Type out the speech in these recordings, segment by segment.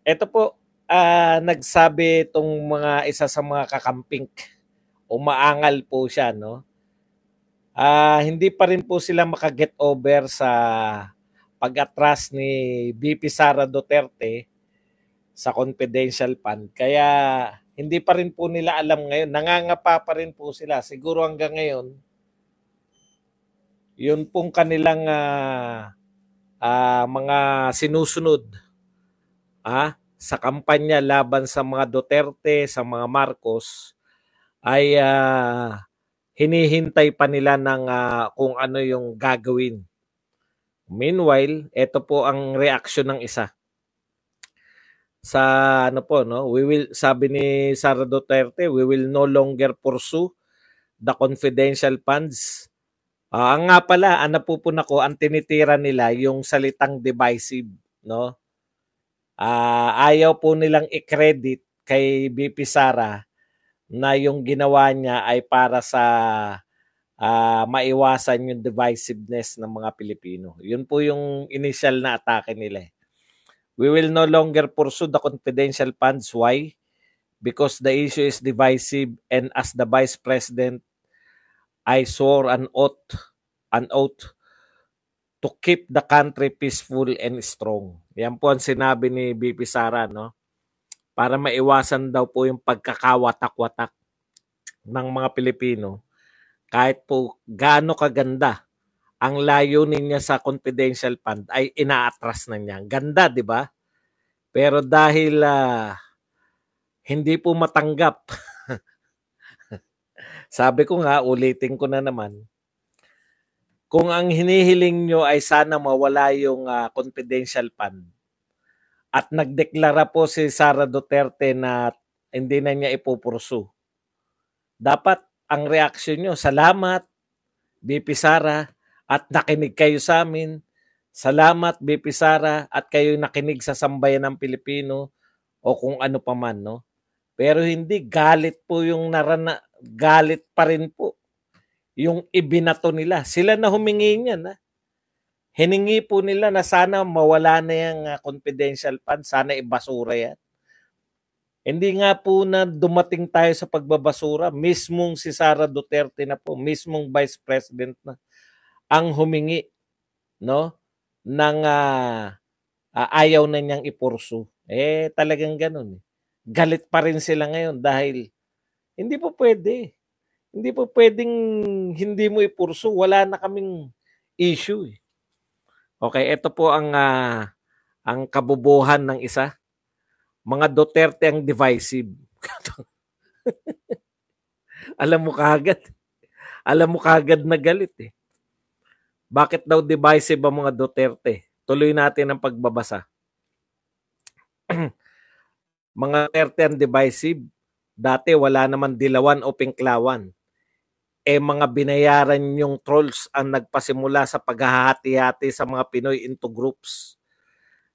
Ito po, nagsabi itong isa sa mga kakamping, umaangal po siya, no? Hindi pa rin po sila makaget over sa pag-atras ni VP Sara Duterte sa confidential fund. Kaya hindi pa rin po nila alam ngayon. Nangangapa pa rin po sila. Siguro hanggang ngayon, yun pong kanilang mga sinusunod sa kampanya laban sa mga Duterte, sa mga Marcos, ay hinihintay pa nila ng kung ano yung gagawin. Meanwhile, ito po ang reaksyon ng isa. Sa ano po, no? Sabi ni Sara Duterte, we will no longer pursue the confidential funds. Ang nga pala, ang napupuna ko, ang tinitira nila yung salitang divisive, no? Ayaw po nilang i-credit kay BP Sara na yung ginawa niya ay para sa maiwasan yung divisiveness ng mga Pilipino. Yun po yung initial na atake nila. We will no longer pursue the confidential funds. Why? Because the issue is divisive, and as the Vice President, I swore an oath to keep the country peaceful and strong. Yan po ang sinabi ni BP Sara, no? Para maiwasan daw po yung pagkakawatak-watak ng mga Pilipino. Kahit po gaano kaganda ang layunin niya sa confidential fund ay inaatras na niya. Ganda, di ba? Pero dahil hindi po matanggap, sabi ko nga, ulitin ko na naman, kung ang hinihiling nyo ay sana mawala yung confidential fund at nagdeklara po si Sara Duterte na hindi na niya ipupursu, dapat ang reaksyon nyo, salamat BP Sara at nakinig kayo sa amin. Salamat BP Sara at kayo nakinig sa sambayan ng Pilipino o kung ano pa man, no? Pero hindi, galit po yung galit pa rin po yung ibinato nila. Sila na humingi niyan. Hiningi po nila na sana mawala na yung confidential fund, sana ibasura yan. Hindi nga po na dumating tayo sa pagbabasura, mismong si Sara Duterte na po, mismong Vice President na ang humingi, no, ng ayaw na niyang ipursu. Talagang ganun. Galit pa rin sila ngayon dahil hindi po pwede. Hindi po pwedeng hindi mo ipursu. Wala na kaming issue. Okay, ito po ang kabubuhan ng isa. Mga Duterte ang divisive. Alam mo kagad. Alam mo kagad na galit eh. Bakit daw divisive ang mga Duterte? Tuloy natin ang pagbabasa. Mga Duterte ang divisive. Dati wala naman dilawan o pinklawan. Mga binayaran yung trolls ang nagpasimula sa paghahati-hati sa mga Pinoy into groups.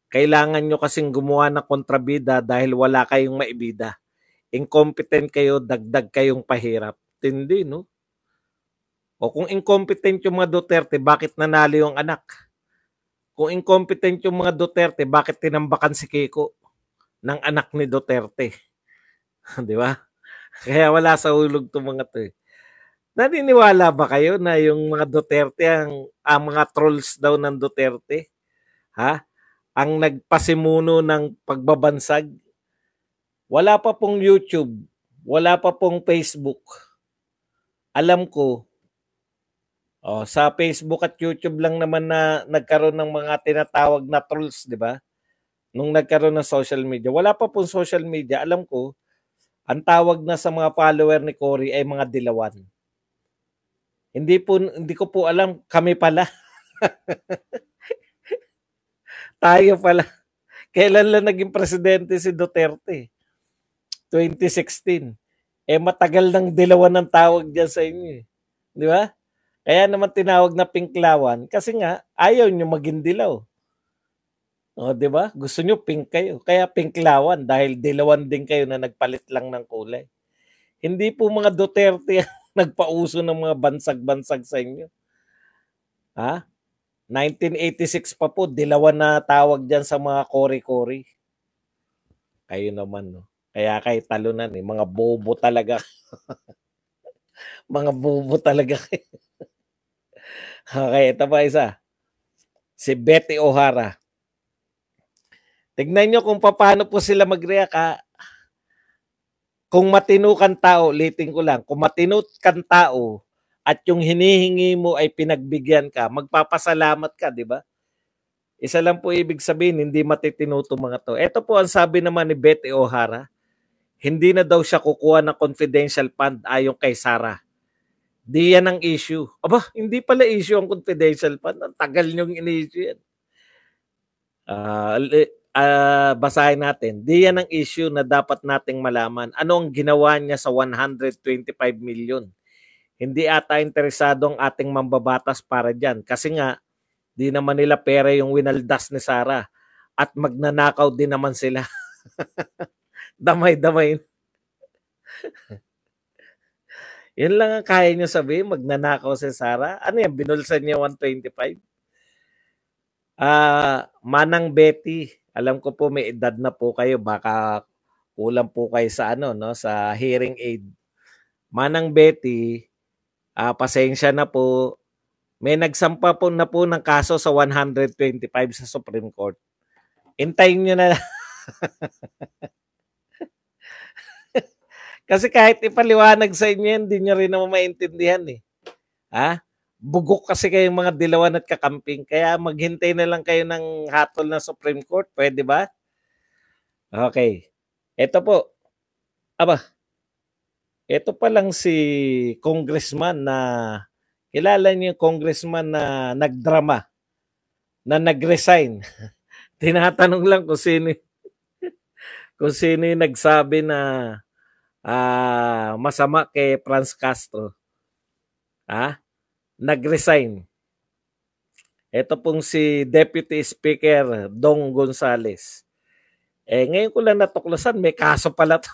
Kailangan nyo kasing gumawa ng kontrabida dahil wala kayong maibida. Incompetent kayo, dagdag kayong pahirap. Tindi, no? O kung incompetent yung mga Duterte, bakit nanalo yung anak? Kung incompetent yung mga Duterte, bakit tinambakan si Kiko ng anak ni Duterte? Di ba? Kaya wala sa hulog itong mga to. Naniniwala ba kayo na yung mga Duterte, ang mga trolls daw ng Duterte, ang nagpasimuno ng pagbabansag? Wala pa pong YouTube, wala pa pong Facebook. Alam ko, sa Facebook at YouTube lang naman na nagkaroon ng mga tinatawag na trolls, di ba? Nung nagkaroon ng social media. Wala pa pong social media. Alam ko, ang tawag na sa mga follower ni Cory ay mga dilawan. Hindi ko po alam, kami pala. Tayo pala. Kailan lang naging presidente si Duterte? 2016. Matagal nang dilawan ng tawag diyan sa inyo. Di ba? Kaya naman tinawag na pinklawan kasi nga ayaw nyo maging dilaw. Di ba? Gusto nyo pink kayo. Kaya pinklawan dahil dilawan din kayo na nagpalit lang ng kulay. Hindi po mga Duterte nagpauso ng mga bansag-bansag sa inyo. 1986 pa po, dilawan na tawag dyan sa mga kori-kori. Kayo naman, no? Kaya kayo talunan eh. Mga bobo talaga. Mga bobo talaga kayo. Okay, ito pa isa. Si Betty O'Hara. Tignan nyo kung paano po sila mag-react, ha? Kung matino kang tao, ulitin ko lang, kung matino kang tao at yung hinihingi mo ay pinagbigyan ka, magpapasalamat ka, di ba? Isa lang po ibig sabihin, hindi matitino itong mga to. Ito po ang sabi naman ni Betty O'Hara, hindi na daw siya kukuha ng confidential fund ayon kay Sara. Di yan ang issue. Aba, hindi pala issue ang confidential fund. Ang tagal niyong in-issue yan. Basahin natin. Di yan ang issue na dapat nating malaman. Ano ang ginawa niya sa 125 million? Hindi ata interesado ang ating mambabatas para dyan. Kasi nga, di naman nila pera yung winaldas ni Sara. At magnanakaw din naman sila. Damay-damay. Yan lang ang kaya nyo sabihin, magnanakaw si Sara. Ano yan, binulsan niya 125? Manang Betty, alam ko po may edad na po kayo, baka kulang po kayo sa ano, no, sa hearing aid. Manang Betty, pasensya na po. May nagsampa po na po ng kaso sa 125 sa Supreme Court. Intayin nyo na. Kasi kahit ipaliwanag sa inyo yan, hindi nyo rin naman maintindihan eh. Ha? Bugok kasi kayong mga dilawan at kakamping. Kaya maghintay na lang kayo ng hatol ng Supreme Court. Pwede ba? Okay. Ito po. Aba, ito pa lang si congressman na, kilala niyo yung congressman na nagdrama, na nag-resign. Tinatanong lang kung sino yung nagsabi na masama kay Franz Castro. Nag-resign. Ito pong si Deputy Speaker Dong Gonzales. Ngayon ko lang natuklasan, may kaso pala to.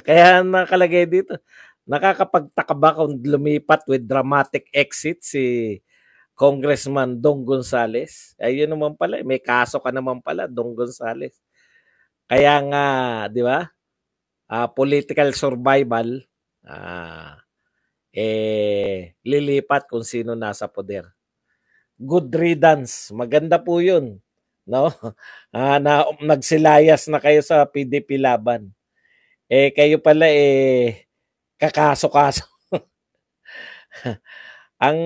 Kaya nakalagay dito. Nakakapagtaka ba kung lumipat with dramatic exit si Congressman Dong Gonzales? Ayun naman pala, may kaso ka naman pala, Dong Gonzales. Kaya nga, di ba? Political survival, lilipat kung sino nasa poder. Good riddance. Maganda po yun. No? Na nagsilayas na kayo sa PDP laban. Kayo pala kakaso-kaso. Ang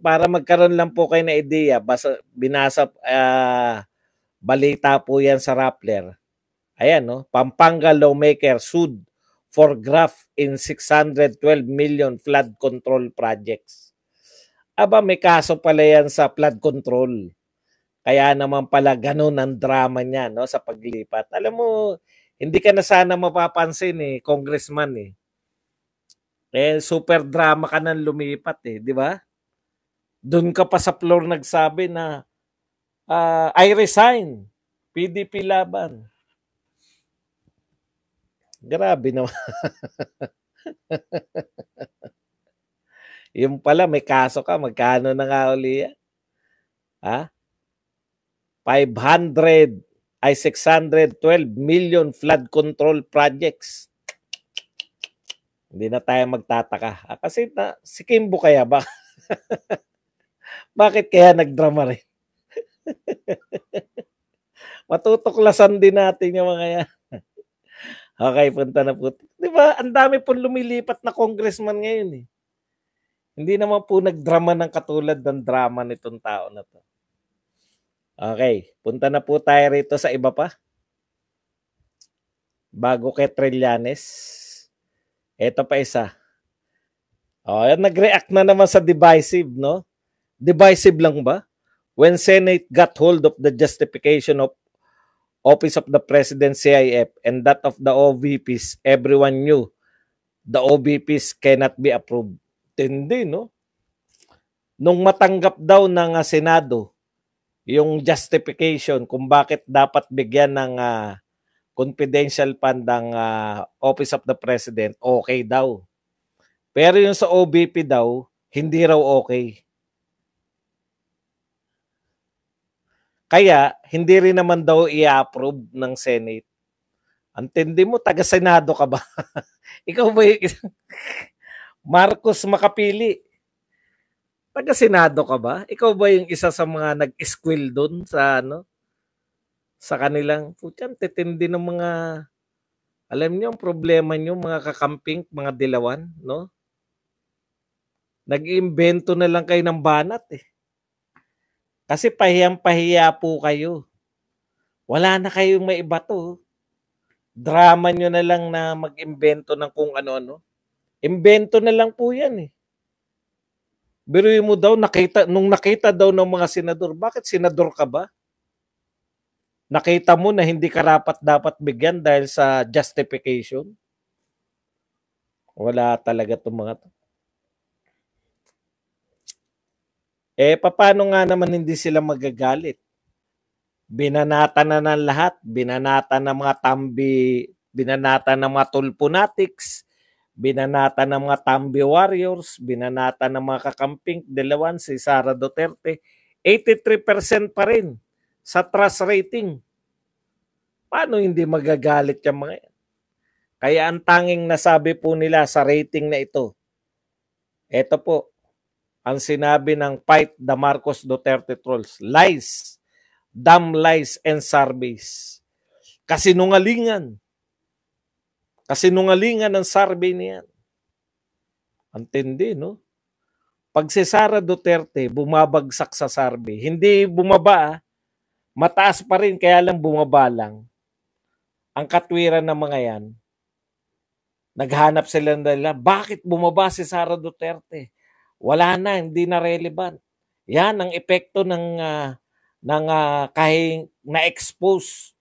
para magkaroon lang po kayo na ideya, binasa balita po yan sa Rappler. Ayan, no? Pampanga lawmaker sued for graft in 612 million flood control projects. Aba, may kaso pala yan sa flood control. Kaya naman pala ganun ang drama niya, no, sa paglipat. Alam mo, hindi ka na sana mapapansin congressman super drama ka nang lumipat di ba? Doon ka pa sa floor nagsabi na I resign. PDP laban. Grabe naman. Yung pala may kaso ka, magkano na nga uli yan? 612 million flood control projects. Hindi na tayo magtataka. Kasi si Kimbo kaya ba? Bakit kaya nagdrama rin? Matutuklasan din natin yung mga yan. Okay, punta na po. Di ba, ang dami po lumilipat na congressman ngayon Hindi naman po nagdrama ng katulad ng drama nitong tao na to. Okay, punta na po tayo rito sa iba pa. Bago kay Trillanes. Ito pa isa. Nag-react na naman sa divisive, no? Divisive lang ba? When Senate got hold of the justification of Office of the President CIF and that of the OVPs, everyone knew the OVPs cannot be approved. Hindi, no? Nung matanggap daw ng Senado yung justification kung bakit dapat bigyan ng confidential fund ng Office of the President, okay daw. Pero yung sa OVP daw, hindi raw okay. Kaya, hindi rin naman daw i-approve ng Senate. Antindi mo, taga-Senado ka ba? Ikaw ba yung Marcos Makapili? Taga-Senado ka ba? Ikaw ba yung isa sa mga nag-squill doon sa sa kanilang, putyan, titindi ng mga, alam niyo, ang problema niyo, mga kakamping, mga dilawan, no? Nag-iimbento na lang kayo ng banat eh. Kasi pahiyang-pahiya po kayo. Wala na kayong maibato. Drama nyo na lang na mag-imbento ng kung ano-ano. Imbento na lang po yan eh. Biruin mo daw, nung nakita daw ng mga senador, bakit senador ka ba? Nakita mo na hindi karapat dapat bigyan dahil sa justification? Wala talaga itong mga to. Paano nga naman hindi sila magagalit? Binanata na ng lahat. Binanata ng mga tambi, binanata ng mga tulponatics, binanata ng mga tambi warriors, binanata ng mga kakamping dilawan, si Sara Duterte. 83% pa rin sa trust rating. Paano hindi magagalit yung mga yan? Kaya ang tanging nasabi po nila sa rating na ito, ito po, ang sinabi ng Fight the Marcos Duterte Trolls, lies, damn lies and surveys. Kasinungalingan. Kasinungalingan ng survey niyan. Antindi, no? Pag si Sara Duterte bumabagsak sa survey, hindi bumaba, mataas pa rin, kaya lang bumaba lang. Ang katwiran ng mga yan, naghanap sila nila, bakit bumaba si Sara Duterte? Wala na, hindi na relevant. Yan ang epekto ng kahing na-expose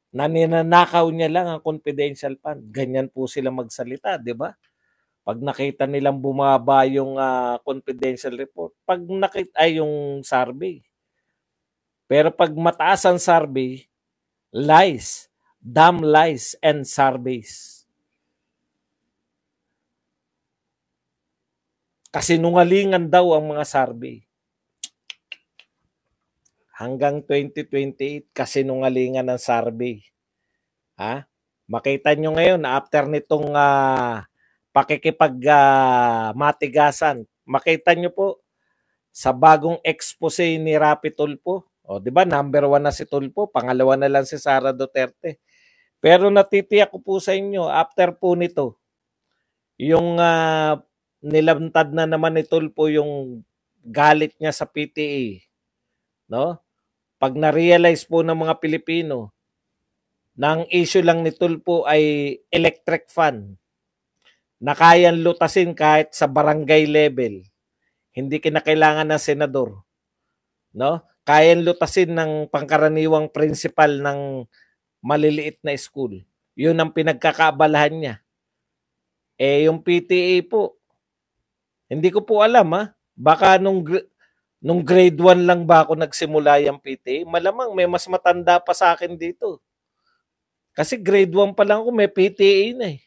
na ninanakaw niya lang ang confidential fund. Ganyan po sila magsalita, di ba? Pag nakita nilang bumaba yung confidential report, pag nakita ay yung survey. Pero pag mataas ang survey, lies, damn lies and surveys. Kasinungalingan daw ang mga survey. Hanggang 2028, kasinungalingan ng survey. Ha? Makita nyo ngayon, after nitong pakikipag-matigasan, makita nyo po, sa bagong expose ni Rapi Tulfo, o di ba number 1 na si Tulfo, pangalawa na lang si Sara Duterte. Pero natitiyak ko po sa inyo, after po nito, yung nilantad na naman ni Tulfo yung galit niya sa PTA, no? Pag na-realize po ng mga Pilipino na ang issue lang ni Tulfo ay electric fan, na kayang lutasin kahit sa barangay level, hindi kinakailangan ng senador, no? Kayang lutasin ng pangkaraniwang principal ng maliliit na school. Yun ang pinagkakaabalahan niya. Yung PTA po, hindi ko po alam baka nung grade 1 lang ba ako nagsimula yung PTA? Malamang may mas matanda pa sa akin dito. Kasi grade 1 pa lang ako, may PTA na eh.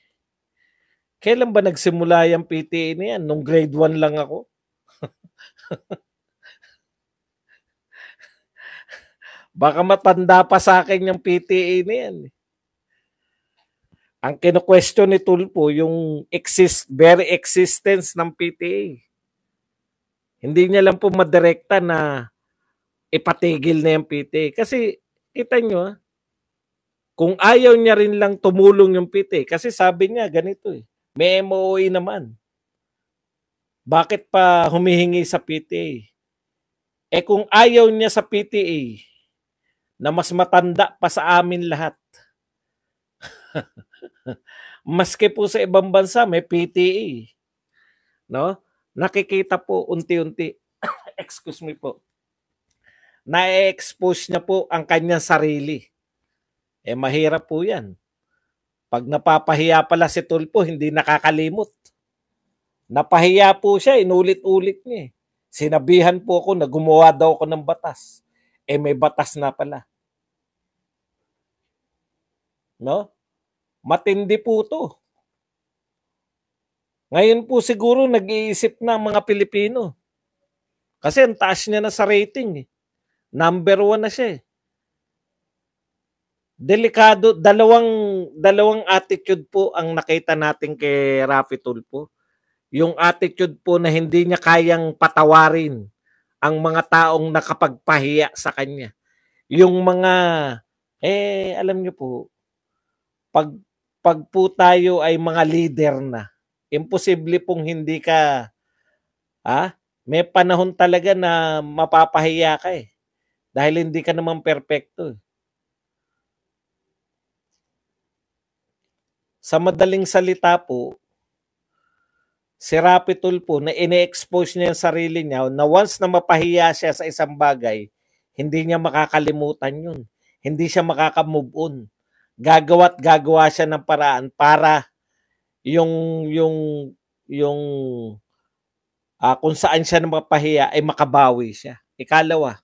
Kailan ba nagsimula yung PTA na yan? Nung grade 1 lang ako? Baka matanda pa sa akin yung PTA na yan. Ang kino-question ni Tulfo, yung very existence ng PTA. Hindi niya lang po madirekta na ipatigil na yung PTA. Kasi, kita nyo kung ayaw niya rin lang tumulong yung PTA, kasi sabi niya ganito may MOE naman. Bakit pa humihingi sa PTA? Kung ayaw niya sa PTA, na mas matanda pa sa amin lahat, maski po sa ibang bansa may PTA, no? Nakikita po unti-unti, excuse me po, na-expose niya po ang kanyang sarili. Mahirap po yan. Pag napapahiya pala si Tulfo, hindi nakakalimot. Napahiya po siya, inulit-ulit niya. Sinabihan po ako na gumawa daw ako ng batas. May batas na pala. No? Matindi po to. Ngayon po siguro nag-iisip na mga Pilipino. Kasi ang taas niya na sa rating. Number 1 na siya Delikado, dalawang attitude po ang nakita natin kay Raffy Tulfo. Yung attitude po na hindi niya kayang patawarin ang mga taong nakapagpahiya sa kanya. Yung mga, alam niyo po, pag, pag po tayo ay mga leader na, imposible pong hindi ka, may panahon talaga na mapapahiya ka eh. Dahil hindi ka naman perfecto. Sa madaling salita po, si Raffy Tulfo na ine-expose niya yung sarili niya na once na mapahiya siya sa isang bagay, hindi niya makakalimutan yun. Hindi siya makaka-move on. Gagawa't gagawa siya ng paraan para yung kung saan siya na mapahiya ay makabawi siya. Ikalawa,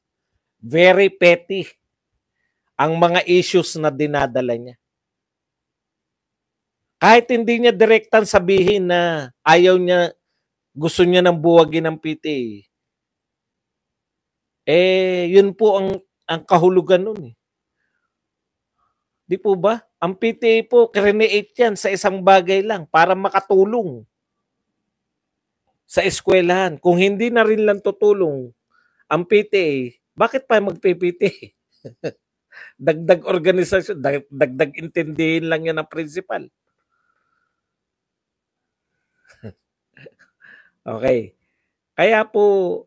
very petty ang mga issues na dinadala niya. Kahit hindi niya direktang sabihin na ayaw niya, gusto niya nang buwagin ng PTA. Yun po ang kahulugan nun eh. Di po ba? Ang PTA po, create yan sa isang bagay lang para makatulong sa eskwelahan. Kung hindi na rin lang tutulong ang PTA, bakit pa magpe-PTA? Dagdag organisasyon, dagdag intindihin lang yan ng principal. Okay. Kaya po,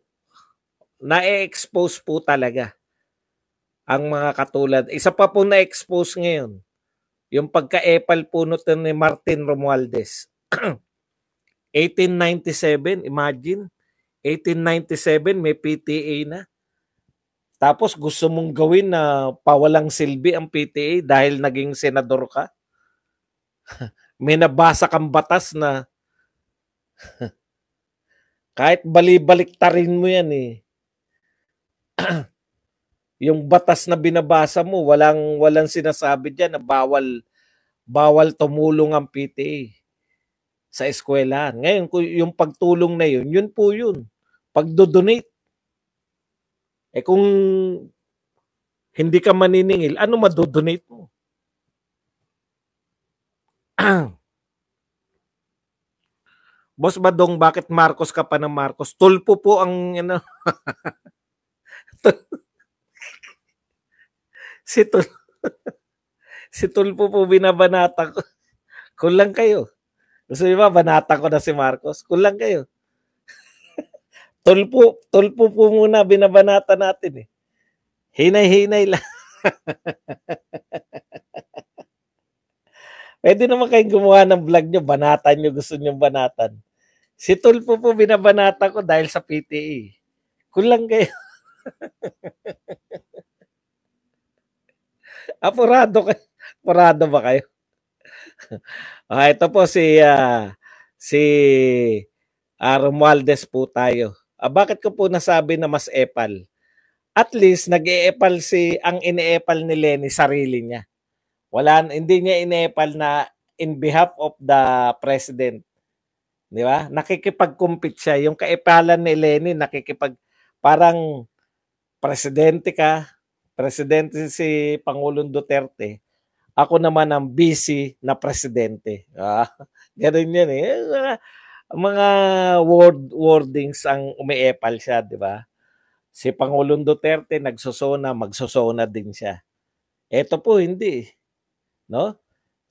na-expose po talaga ang mga katulad. Isa pa po na-expose ngayon, yung pagka-epal po ni Martin Romualdez. 1897, imagine, 1897 may PTA na. Tapos gusto mong gawin na pawalang silbi ang PTA dahil naging senador ka. May nabasa kang batas na kahit bali-baliktarin mo yan eh. Yung batas na binabasa mo, walang sinasabi diyan na bawal tumulong ang PTA sa eskwelahan. Ngayon, yung pagtulong na yun po yun. Pagdodonate. Kung hindi ka maniningil, ano madodonate mo? Boss Badong, bakit Marcos ka pa ng Marcos? Tulfo po ang si Tulfo po binabanata ko. Kulang kayo. Gusto niyo ba banata ko na si Marcos? Kulang kayo. Tulfo po muna binabanata natin eh. Hinay-hinay lang. Pwede naman kayong gumawa ng vlog nyo, banatan nyo, gusto nyo banatan. Si Tulfo po binabanata ko dahil sa PTA. Kulang kayo. Apurado kayo. Apurado ba kayo? Ito po si Romualdez po tayo. Bakit ko po nasabi na mas epal? At least nag-e-epal ang ine-epal ni Lenny sarili niya. Hindi niya ine-epal na in behalf of the president. Di ba? Nakikipag-compete siya. Yung kaepalan ni Lenny, parang presidente ka, presidente si Pangulong Duterte, ako naman ang busy na presidente. Ganun yan eh. Mga wordings ang umiepal siya, di ba? Si Pangulong Duterte nagsosona, magsosona din siya. Ito po hindi. No?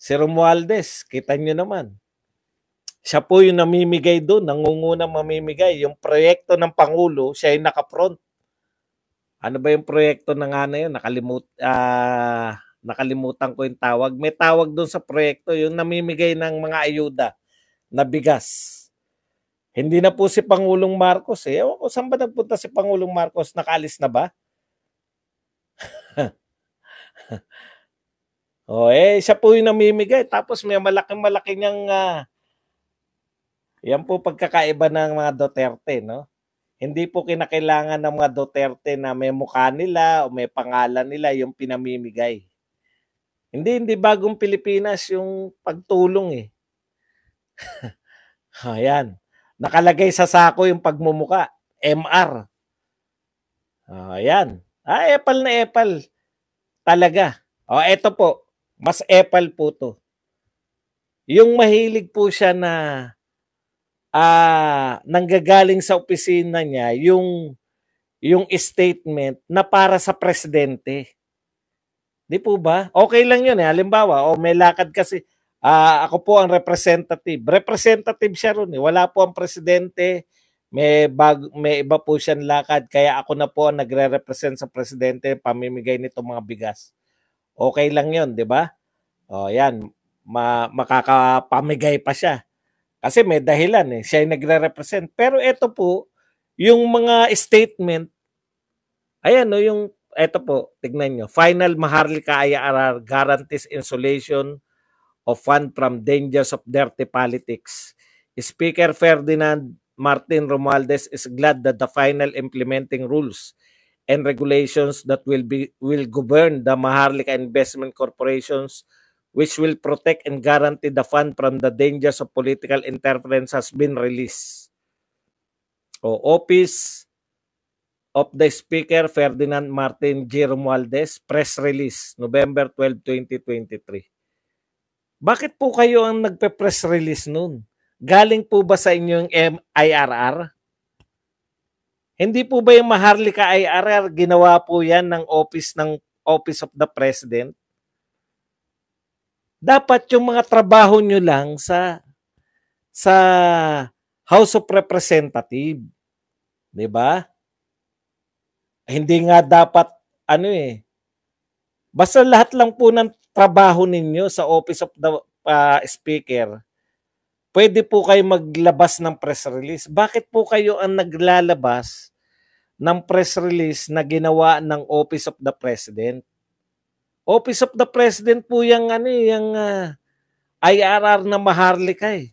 Si Romualdez, kita nyo naman. Siya po yung namimigay doon, nangungunang mamimigay. Yung proyekto ng Pangulo, siya yung naka-front. Ano ba yung proyekto na nga na yun? Nakalimutan ko yung tawag. May tawag doon sa proyekto, yung namimigay ng mga ayuda na bigas. Hindi na po si Pangulong Marcos eh. Ewan ko, saan ba nagpunta si Pangulong Marcos? Nakaalis na ba? Siya po yung namimigay. Tapos may malaki niyang yan po pagkakaiba ng mga Duterte, no? Hindi po kinakailangan ng mga Duterte na may mukha nila o may pangalan nila yung pinamimigay. Hindi bagong Pilipinas yung pagtulong eh. Ayan. Nakalagay sa sako yung pagmumuka. MR. Ayan. Epal na epal. Talaga. O, eto po, mas epal po to. Yung mahilig po siya na nanggagaling sa opisina niya, yung statement na para sa presidente. Di po ba? Okay lang yun eh. Halimbawa, may lakad kasi, ako po ang representative. Representative siya ron eh. Wala po ang presidente. May iba po siyang lakad. Kaya ako na po ang nagre-represent sa presidente, pamimigay nito mga bigas. Okay lang yun, di ba? O yan, makakapamigay pa siya. Kasi may dahilan eh. Siya yung nagre-represent. Pero ito po, yung mga statement, ayan no, yung eto po, tignan nyo. Final Maharlika IRR guarantees insulation of fund from dangers of dirty politics. Speaker Ferdinand Martin Romualdez is glad that the final implementing rules and regulations that will govern the Maharlika Investment Corporations, which will protect and guarantee the fund from the dangers of political interference, has been released. Office of the Speaker Ferdinand Martin G. Romualdez, press release, November 12, 2023. Bakit po kayo ang nagpe-press release nun? Galing po ba sa inyong IRR? Hindi po ba yung Maharlika IRR, ginawa po yan ng Office of the President? Dapat yung mga trabaho nyo lang sa House of Representative. Di ba? Hindi nga dapat, basta lahat lang po ng trabaho ninyo sa Office of the Speaker, pwede po kayo maglabas ng press release. Bakit po kayo ang naglalabas ng press release na ginawa ng Office of the President? Office of the President po yung IRR na Maharlika eh.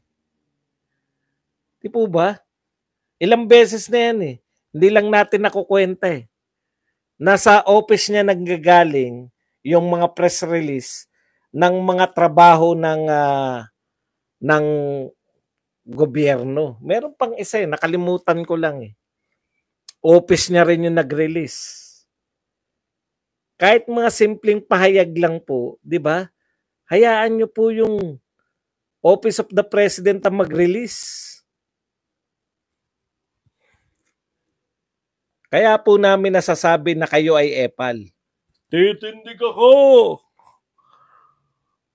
Di po ba? Ilang beses na yan eh. Hindi lang natin nakukwenta eh. Nasa office niya nanggagaling yung mga press release ng mga trabaho ng gobyerno. Meron pang isa eh, nakalimutan ko lang eh. Office niya rin yung nag-release. Kahit mga simpleng pahayag lang po, di ba? Hayaan niyo po yung Office of the President ang mag-release. Kaya po namin nasasabi na kayo ay epal. Titindig ako!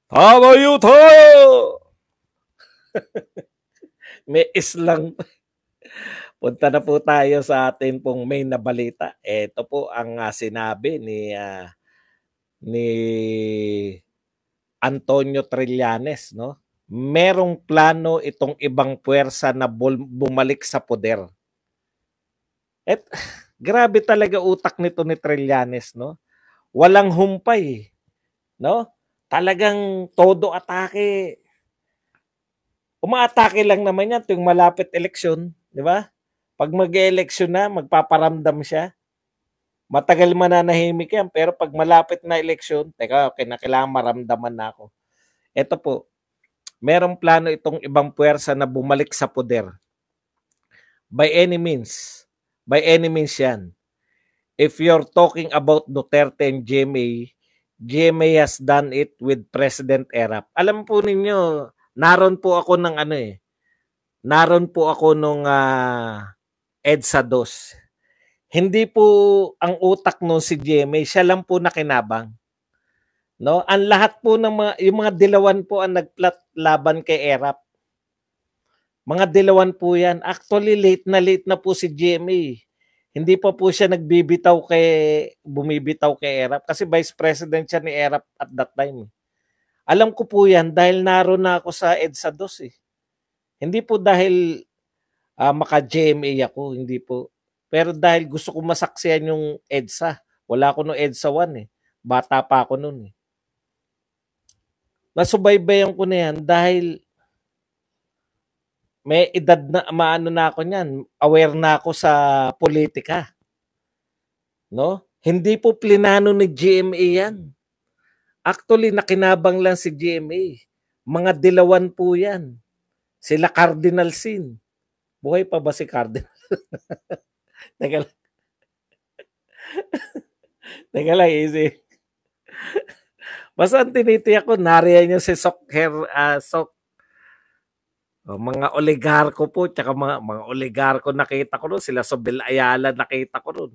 Tamayo tayo! May islang. Punta na po tayo sa atin pong main na balita. Ito po ang sinabi ni Antonio Trillanes, no? Merong plano itong ibang puwersa na bumalik sa poder. Grabe talaga utak nito ni Trillanes, no? Walang humpay, no? Talagang todo atake. Umaatake lang naman yan tuwing malapit eleksyon, di ba? Pag mag-eleksyon na, magpaparamdam siya. Matagal mananahimik yan, pero pag malapit na eleksyon, teka, okay, kailangan maramdaman na ako. Ito po, merong plano itong ibang puwersa na bumalik sa poder. By any means yan. If you're talking about Duterte and GMA has done it with President Erap. Alam po ninyo, naroon po ako ng naroon po ako nung EDSA 2. Hindi po ang utak nun si GMA, siya lang po nakinabang. No? Ang lahat po ng yung mga dilawan po ang nagplat laban kay Erap. Mga dilawan po yan. Actually, late na po si GMA. Hindi pa po siya bumibitaw kay Erap kasi vice president siya ni Erap at that time. Alam ko po yan dahil naroon na ako sa EDSA 2 eh. Hindi po dahil maka-GMA ako, hindi po. Pero dahil gusto ko masaksiyan yung EDSA. Wala ako nung EDSA 1 eh. Bata pa ako noon eh. Nasubaybayan ko na yan dahil may edad na, maano na ako niyan, aware na ako sa politika. No? Hindi po plinano ni GMA yan. Actually, nakinabang lang si GMA. Mga dilawan po yan. Sila Cardinal Sin. Buhay pa ba si Cardinal? Teka lang. Teka lang, easy. Basta ang tinitiyak ko, nariyan yung si Sok. Mga oligarko po, tsaka mga oligarko nakita ko ron, sila Sobel Ayala nakita ko ron.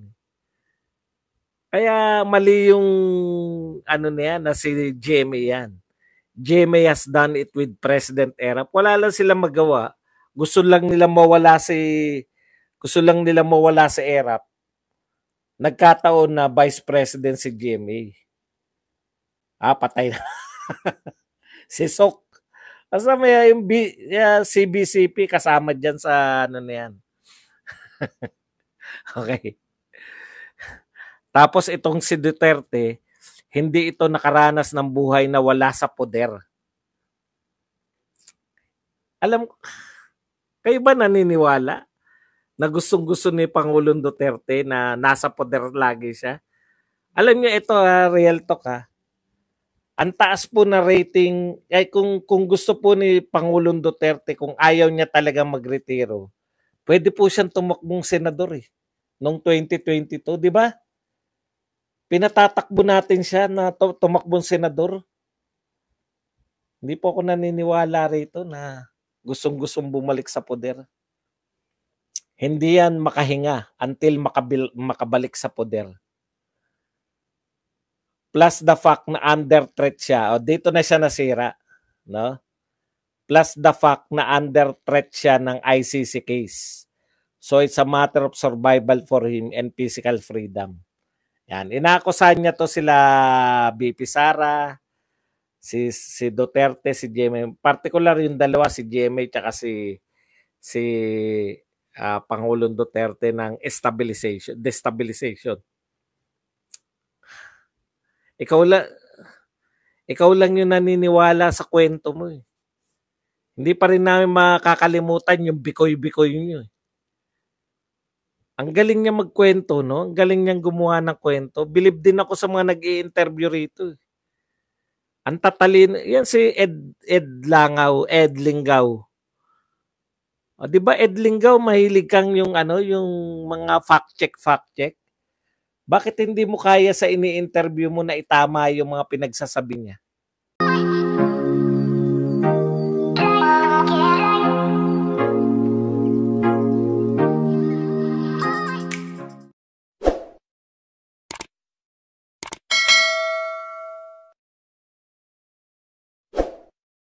Kaya mali yung ano na yan, na si Jeme yan. Jeme has done it with President Erap. Wala lang silang magawa. Gusto lang nila mawala si Erap. Nagkataon na Vice President si Jeme. Patay na. Si Sok. Basta may yung CBCP kasama dyan sa ano na yan. Okay. Tapos itong si Duterte, hindi ito nakaranas ng buhay na wala sa poder. Alam ko, kayo ba naniniwala na gustong-gusto ni Pangulong Duterte na nasa poder lagi siya? Alam niyo ito, real talk ha. Ang taas po na rating, ay kung gusto po ni Pangulong Duterte, kung ayaw niya talaga magretiro, pwede po siyang tumakbong senador noong 2022, di ba? Pinatatakbo natin siya na tumakbong senador. Hindi po ako naniniwala rito na gustong-gustong bumalik sa poder. Hindi yan makahinga until makabalik sa poder. Plus the fact na under threat siya. Dito na siya nasira. No? Plus the fact na under threat siya ng ICC case. So it's a matter of survival for him and physical freedom. Yan. Inaakusahan niya to sila BP Sara, si Duterte, si Jeme. Particular yung dalawa, si Jeme at si Pangulong Duterte ng destabilization. Ikaw lang yung naniniwala sa kwento mo. Hindi pa rin namin makakalimutan yung bikoy-bikoy niyo. Ang galing niya magkwento, no? Ang galing niyang gumawa ng kwento. Believe din ako sa mga nag-i-interview rito. Ang tatalino. Yan si Ed Lingaw. Di ba Ed Lingaw, mahilig kang yung mga fact check. Bakit hindi mo kaya sa ini-interview mo na itama yung mga pinagsasabi niya?